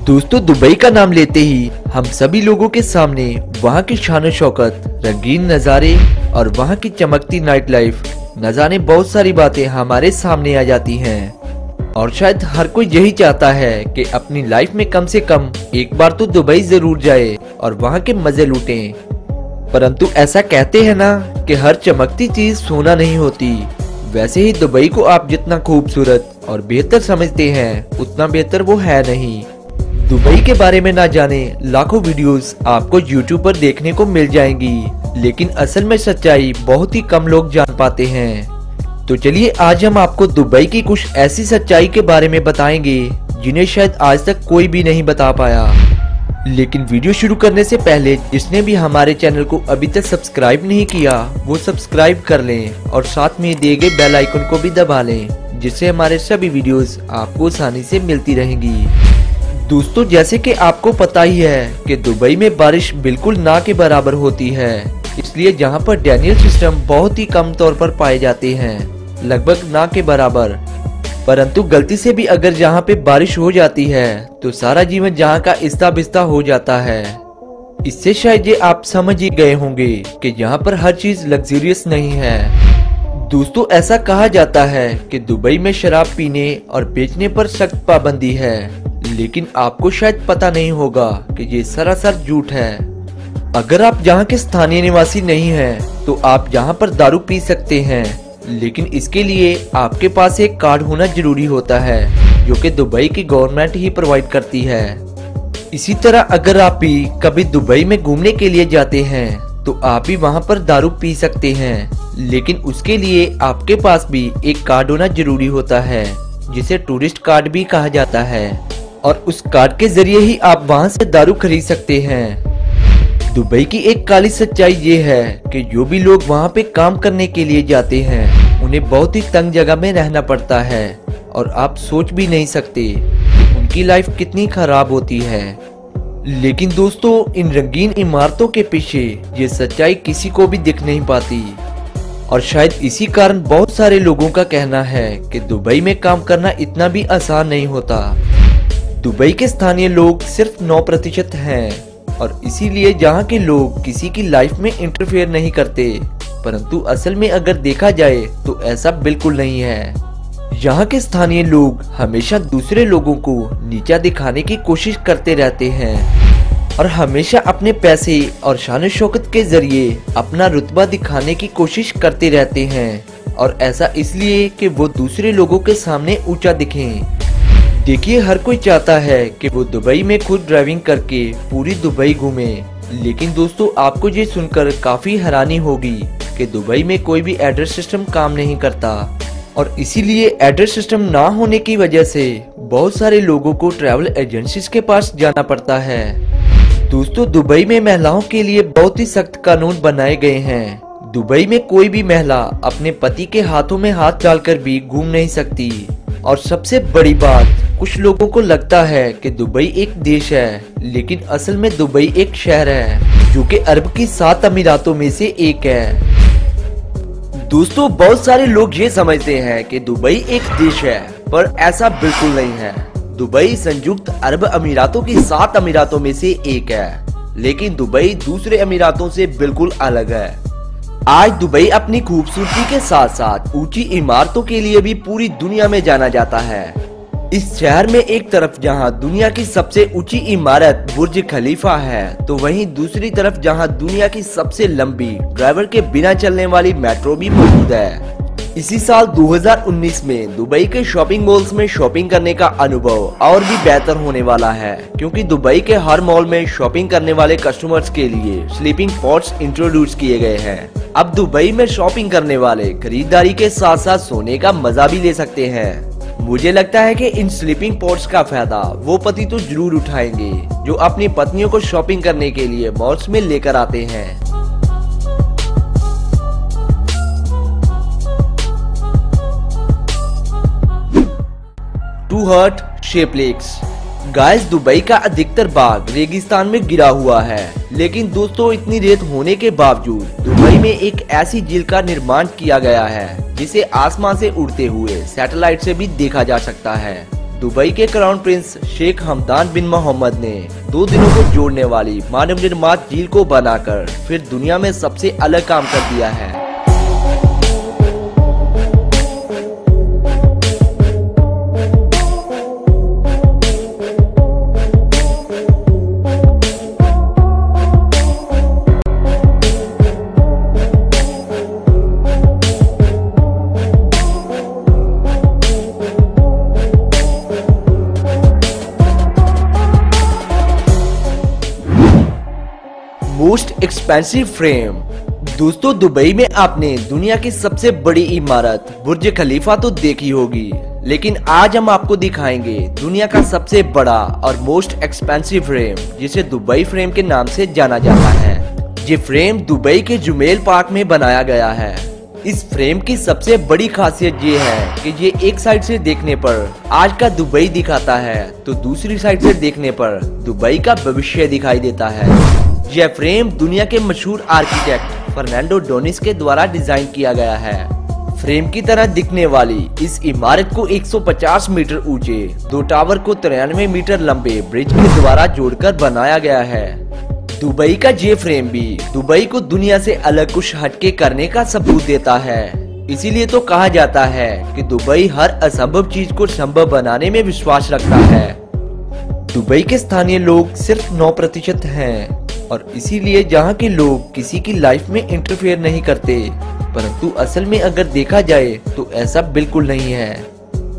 दोस्तों, दुबई का नाम लेते ही हम सभी लोगों के सामने वहाँ की शान शौकत, रंगीन नज़ारे और वहाँ की चमकती नाइट लाइफ न जाने बहुत सारी बातें हमारे सामने आ जाती हैं। और शायद हर कोई यही चाहता है कि अपनी लाइफ में कम से कम एक बार तो दुबई जरूर जाए और वहाँ के मजे लूटें। परंतु ऐसा कहते हैं ना कि हर चमकती चीज सोना नहीं होती, वैसे ही दुबई को आप जितना खूबसूरत और बेहतर समझते हैं उतना बेहतर वो है नहीं। दुबई के बारे में ना जाने लाखों वीडियोस आपको YouTube पर देखने को मिल जाएंगी, लेकिन असल में सच्चाई बहुत ही कम लोग जान पाते हैं। तो चलिए आज हम आपको दुबई की कुछ ऐसी सच्चाई के बारे में बताएंगे जिन्हें शायद आज तक कोई भी नहीं बता पाया। लेकिन वीडियो शुरू करने से पहले जिसने भी हमारे चैनल को अभी तक सब्सक्राइब नहीं किया वो सब्सक्राइब कर लें और साथ में दिए गए बेल आइकन को भी दबा लें, जिससे हमारे सभी वीडियोस आपको आसानी से मिलती रहेंगी। दोस्तों, जैसे कि आपको पता ही है कि दुबई में बारिश बिल्कुल ना के बराबर होती है, इसलिए जहां पर डैनियल सिस्टम बहुत ही कम तौर पर पाए जाते हैं, लगभग ना के बराबर। परंतु गलती से भी अगर जहां पे बारिश हो जाती है तो सारा जीवन जहां का इस्ता बिस्ता हो जाता है। इससे शायद ये आप समझ ही गए होंगे कि यहाँ पर हर चीज लग्जरियस नहीं है। दोस्तों, ऐसा कहा जाता है कि दुबई में शराब पीने और बेचने पर सख्त पाबंदी है, लेकिन आपको शायद पता नहीं होगा कि ये सरासर झूठ है। अगर आप यहाँ के स्थानीय निवासी नहीं हैं, तो आप यहाँ पर दारू पी सकते हैं, लेकिन इसके लिए आपके पास एक कार्ड होना जरूरी होता है जो कि दुबई की गवर्नमेंट ही प्रोवाइड करती है। इसी तरह अगर आप भी कभी दुबई में घूमने के लिए जाते हैं तो आप भी वहाँ पर दारू पी सकते हैं, लेकिन उसके लिए आपके पास भी एक कार्ड होना जरूरी होता है जिसे टूरिस्ट कार्ड भी कहा जाता है, और उस कार्ड के जरिए ही आप वहाँ से दारू खरीद सकते हैं। दुबई की एक काली सच्चाई ये है कि जो भी लोग वहाँ पे काम करने के लिए जाते हैं उन्हें बहुत ही तंग जगह में रहना पड़ता है, और आप सोच भी नहीं सकते कि उनकी लाइफ कितनी खराब होती है। लेकिन दोस्तों, इन रंगीन इमारतों के पीछे ये सच्चाई किसी को भी दिख नहीं पाती, और शायद इसी कारण बहुत सारे लोगों का कहना है कि दुबई में काम करना इतना भी आसान नहीं होता। दुबई के स्थानीय लोग सिर्फ 9% हैं, और इसीलिए जहाँ के लोग किसी की लाइफ में इंटरफेयर नहीं करते। परंतु असल में अगर देखा जाए तो ऐसा बिल्कुल नहीं है। यहाँ के स्थानीय लोग हमेशा दूसरे लोगों को नीचा दिखाने की कोशिश करते रहते हैं, और हमेशा अपने पैसे और शान शौकत के जरिए अपना रुतबा दिखाने की कोशिश करते रहते हैं, और ऐसा इसलिए कि वो दूसरे लोगों के सामने ऊंचा दिखें। देखिए, हर कोई चाहता है कि वो दुबई में खुद ड्राइविंग करके पूरी दुबई घूमे, लेकिन दोस्तों आपको ये सुनकर काफी हैरानी होगी कि दुबई में कोई भी एड्रेस सिस्टम काम नहीं करता, और इसीलिए एड्रेस सिस्टम ना होने की वजह से बहुत सारे लोगों को ट्रैवल एजेंसीज के पास जाना पड़ता है। दोस्तों, दुबई में महिलाओं के लिए बहुत ही सख्त कानून बनाए गए हैं। दुबई में कोई भी महिला अपने पति के हाथों में हाथ डालकर भी घूम नहीं सकती। और सबसे बड़ी बात, कुछ लोगों को लगता है कि दुबई एक देश है, लेकिन असल में दुबई एक शहर है जो कि अरब की 7 अमीरातों में से एक है। दोस्तों, बहुत सारे लोग ये समझते हैं कि दुबई एक देश है, पर ऐसा बिल्कुल नहीं है। दुबई संयुक्त अरब अमीरातों की 7 अमीरातों में से एक है, लेकिन दुबई दूसरे अमीरातों से बिल्कुल अलग है। आज दुबई अपनी खूबसूरती के साथ साथ ऊंची इमारतों के लिए भी पूरी दुनिया में जाना जाता है। इस शहर में एक तरफ जहां दुनिया की सबसे ऊंची इमारत बुर्ज खलीफा है, तो वहीं दूसरी तरफ जहां दुनिया की सबसे लंबी ड्राइवर के बिना चलने वाली मेट्रो भी मौजूद है। इसी साल 2019 में दुबई के शॉपिंग मॉल्स में शॉपिंग करने का अनुभव और भी बेहतर होने वाला है, क्योंकि दुबई के हर मॉल में शॉपिंग करने वाले कस्टमर्स के लिए स्लीपिंग पॉड्स इंट्रोड्यूस किए गए हैं। अब दुबई में शॉपिंग करने वाले खरीदारी के साथ साथ सोने का मजा भी ले सकते हैं। मुझे लगता है कि इन स्लीपिंग पॉड्स का फायदा वो पति तो जरूर उठाएंगे जो अपनी पत्नियों को शॉपिंग करने के लिए मॉल्स में लेकर आते हैं। Two heart shape lakes. Guys, Dubai का अधिकतर भाग रेगिस्तान में गिरा हुआ है, लेकिन दोस्तों इतनी रेत होने के बावजूद दुबई में एक ऐसी झील का निर्माण किया गया है जिसे आसमान से उड़ते हुए सैटेलाइट से भी देखा जा सकता है। दुबई के क्राउन प्रिंस शेख हमदान बिन मोहम्मद ने 2 दिनों को जोड़ने वाली मानव निर्मित झील को बनाकर फिर दुनिया में सबसे अलग काम कर दिया है। Most expensive frame. दोस्तों, दुबई में आपने दुनिया की सबसे बड़ी इमारत बुर्ज खलीफा तो देखी होगी, लेकिन आज हम आपको दिखाएंगे दुनिया का सबसे बड़ा और मोस्ट एक्सपेंसिव फ्रेम, जिसे दुबई फ्रेम के नाम से जाना जाता है। ये फ्रेम दुबई के जुमेल पार्क में बनाया गया है। इस फ्रेम की सबसे बड़ी खासियत ये है कि ये एक साइड से देखने पर आज का दुबई दिखाता है, तो दूसरी साइड से देखने पर दुबई का भविष्य दिखाई देता है। यह फ्रेम दुनिया के मशहूर आर्किटेक्ट फर्नांडो डोनिस के द्वारा डिजाइन किया गया है। फ्रेम की तरह दिखने वाली इस इमारत को 150 मीटर ऊंचे 2 टावर को 93 मीटर लंबे ब्रिज के द्वारा जोड़कर बनाया गया है। दुबई का ये फ्रेम भी दुबई को दुनिया से अलग कुछ हटके करने का सबूत देता है। इसीलिए तो कहा जाता है कि दुबई हर असंभव चीज को संभव बनाने में विश्वास रखता है। दुबई के स्थानीय लोग सिर्फ 9% हैं और इसीलिए यहाँ के लोग किसी की लाइफ में इंटरफेयर नहीं करते, परंतु असल में अगर देखा जाए तो ऐसा बिल्कुल नहीं है।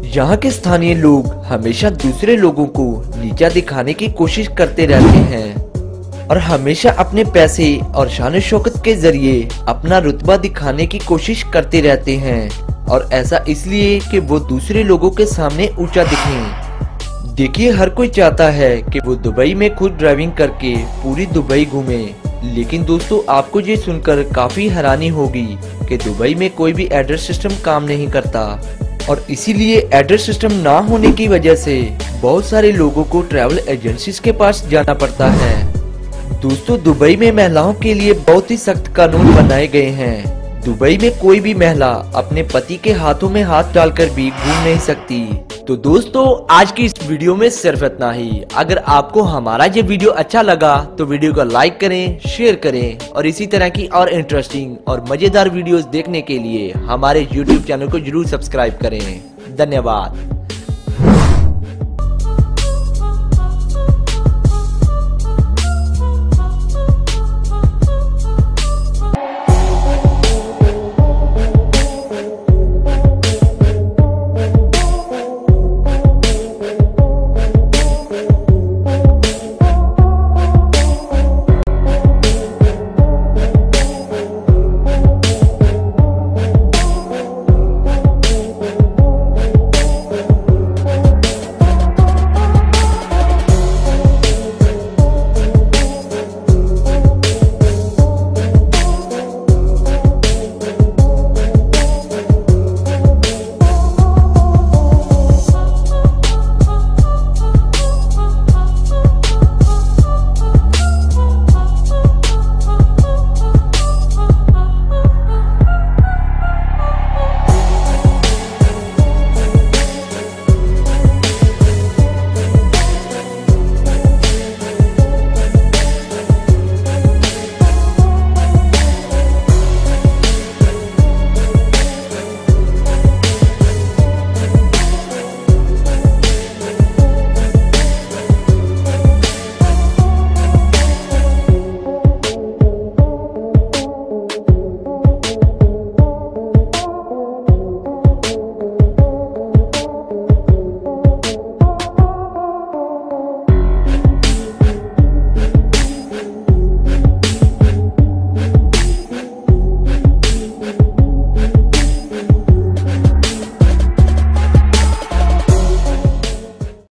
यहाँ के स्थानीय लोग हमेशा दूसरे लोगों को नीचा दिखाने की कोशिश करते रहते हैं और हमेशा अपने पैसे और शान शौकत के जरिए अपना रुतबा दिखाने की कोशिश करते रहते हैं, और ऐसा इसलिए कि वो दूसरे लोगों के सामने ऊंचा दिखें। देखिए, हर कोई चाहता है कि वो दुबई में खुद ड्राइविंग करके पूरी दुबई घूमे, लेकिन दोस्तों आपको ये सुनकर काफी हैरानी होगी कि दुबई में कोई भी एड्रेस सिस्टम काम नहीं करता, और इसीलिए एड्रेस सिस्टम ना होने की वजह से बहुत सारे लोगों को ट्रैवल एजेंसीज के पास जाना पड़ता है। दोस्तों, दुबई में महिलाओं के लिए बहुत ही सख्त कानून बनाए गए हैं। दुबई में कोई भी महिला अपने पति के हाथों में हाथ डालकर भी घूम नहीं सकती। तो दोस्तों, आज की इस वीडियो में सिर्फ इतना ही। अगर आपको हमारा ये वीडियो अच्छा लगा तो वीडियो को लाइक करें, शेयर करें, और इसी तरह की और इंटरेस्टिंग और मजेदार वीडियोस देखने के लिए हमारे YouTube चैनल को जरूर सब्सक्राइब करें। धन्यवाद।